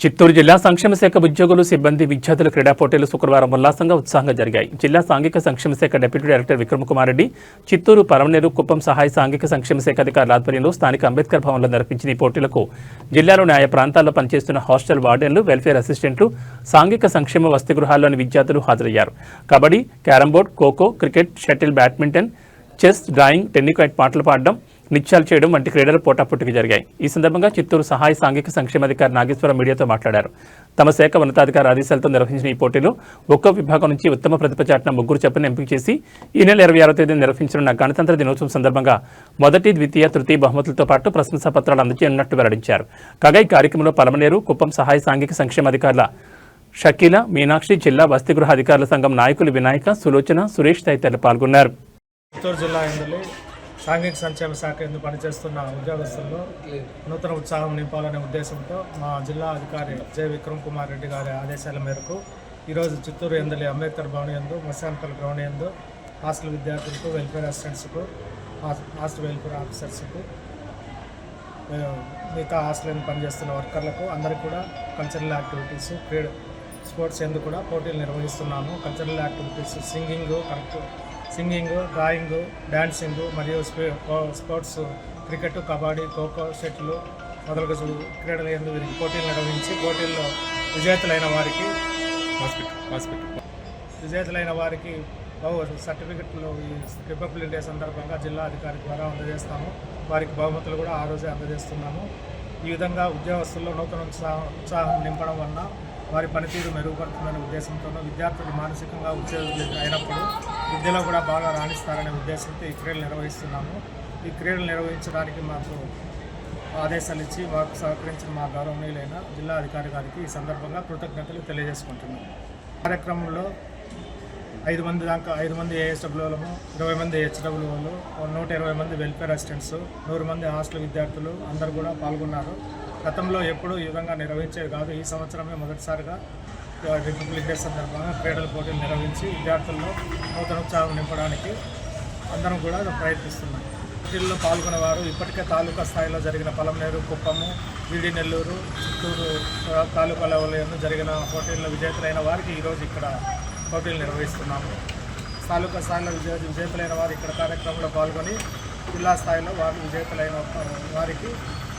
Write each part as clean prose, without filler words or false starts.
చిత్తూరు జిల్లా సంక్షేమ శాఖ ఉద్యోగులు సిబ్బంది విద్యార్థుల క్రీడా పోటీలు శుక్రవారం ఉల్లాసంగా ఉత్సాహంగా జరిగాయి. జిల్లా సాంఘిక సంక్షేమ శాఖ డిప్యూటీ డైరెక్టర్ విక్రమ్ కుమార్ రెడ్డి, చిత్తూరు పరమనేరు కుప్పం సహాయ సాంఘిక సంక్షేమ శాఖ అధికారుల ఆధ్వర్యంలో స్థానిక అంబేద్కర్ భవన్లో నిర్వహించిన ఈ పోటీలకు జిల్లాలోని ఆయా ప్రాంతాల్లో పనిచేస్తున్న హాస్టల్ వార్డెన్లు, వెల్ఫేర్ అసిస్టెంట్లు, సాంఘిక సంక్షేమ వసతి గృహాల్లోని విద్యార్థులు హాజరయ్యారు. Kabaddi, carrom board, kho kho, cricket, shuttle, badminton, chess, drawing, tennikoit, పాటలు పాడడం, నిత్యాలు చేయడం వంటి క్రీడలు పోటాపోటీకి జరిగాయి. ఈ సందర్భంగా చిత్తూరు సహాయ సాంఘిక సంక్షేమాధికారి నాగేశ్వరం మీడియాతో మాట్లాడారు. తమ శాఖ ఉన్నతాధికారి ఆదేశాలతో నిర్వహించిన ఈ పోటీలో ఒక్కో విభాగం నుంచి ఉత్తమ ప్రతిభ చాటిన 3 చొప్పున ఎంపిక చేసి ఈ నెల 26వ తేదీన నిర్వహించనున్న గణతంత్ర దినోత్సవం సందర్భంగా మొదటి, ద్వితీయ, తృతీయ బహుమతులతో పాటు ప్రశంసా పత్రాలు అందజేయనున్నట్టు వెల్లడించారు. కాగా ఈ కార్యక్రమంలో పలమనేరు, కుప్పం సహాయ సాంఘిక సంక్షేమాధికారుల షకీల, మీనాక్షి, జిల్లా వసతి గృహ అధికారుల సంఘం నాయకులు వినాయక, సులోచన, సురేష్ తదితరులు పాల్గొన్నారు. చిత్తూరు జిల్లా సాంఘిక సంక్షేమ శాఖ ఎందుకు పనిచేస్తున్న ఉద్యోగస్తుల్లో నూతన ఉత్సాహం నింపాలనే ఉద్దేశంతో మా జిల్లా అధికారి జె విక్రమ్ కుమార్ రెడ్డి గారి ఆదేశాల మేరకు ఈరోజు చిత్తూరు ఎందలి అంబేద్కర్ భవన్ యందు, మసాన్కల్ గ్రౌండ్ యందు హాస్టల్ విద్యార్థులకు, వెల్ఫేర్ అసిస్టెంట్స్కు, హాస్టల్ వెల్ఫేర్ ఆఫీసర్స్కు, మిగతా హాస్టల్ పనిచేస్తున్న వర్కర్లకు అందరికీ కూడా కల్చరల్ యాక్టివిటీస్, స్పోర్ట్స్ ఎందుకు కూడా పోటీలు నిర్వహిస్తున్నాము. Cultural activities singing, drawing, dancing మరియు sports, cricket, kabaddi, kho kho, shuttle మొదలగు క్రీడల యందు వీరికి పోటీలు నిర్వహించి పోటీల్లో విజేతలైన వారికి సర్టిఫికెట్లు ఈ రిపబ్లిక్ డే సందర్భంగా జిల్లా అధికారి ద్వారా అందజేస్తాము. వారికి బహుమతులు కూడా ఆ రోజే అందజేస్తున్నాము. ఈ విధంగా ఉద్యోగస్తుల్లో నూతన ఉత్సాహం నింపడం వలన వారి పనితీరు మెరుగుపడుతుందనే ఉద్దేశంతోనూ విద్యార్థులు మానసికంగా ఉత్తేజితులు అయినప్పుడు విద్యలో కూడా బాగా రాణిస్తారనే ఉద్దేశంతో ఈ క్రీడలు నిర్వహిస్తున్నాము. ఈ క్రీడలు నిర్వహించడానికి మాకు ఆదేశాలు ఇచ్చి మాకు సహకరించిన మా గౌరవనీయులైన జిల్లా అధికారి గారికి ఈ సందర్భంగా కృతజ్ఞతలు తెలియజేసుకుంటున్నాము. కార్యక్రమంలో 5 మంది ఏఎస్డబ్ల్యూలము, 20 మంది హెచ్డబ్ల్యూలు, 120 మంది వెల్ఫేర్ అసిస్టెంట్స్, 100 మంది హాస్టల్ విద్యార్థులు అందరూ కూడా పాల్గొన్నారు. గతంలో ఎప్పుడూ ఈ విధంగా నిర్వహించేది కాదు. ఈ సంవత్సరమే మొదటిసారిగా రిపబ్లిక్ డే సందర్భంగా క్రీడల పోటీలు నిర్వహించి విద్యార్థుల్లో నూతన ఉత్సాహం నింపడానికి అందరం కూడా ప్రయత్నిస్తున్నాం. పోటీల్లో పాల్గొన్న వారు ఇప్పటికే తాలూకా స్థాయిలో జరిగిన పలమనేరు, కుప్పము, వీడి నెల్లూరు, చిత్తూరు తాలూకా లెవెల్లో జరిగిన పోటీల్లో విజేతలైన వారికి ఈరోజు ఇక్కడ పోటీలు నిర్వహిస్తున్నాము. తాలూకా స్థాయిలో విజేతలైన వారు ఇక్కడ కార్యక్రమంలో పాల్గొని జిల్లా స్థాయిలో వారు విజేతలైన వారికి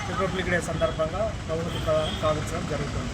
రిపబ్లిక్ డే సందర్భంగా బహుమతి ప్రదానం సాధించడం జరుగుతుంది.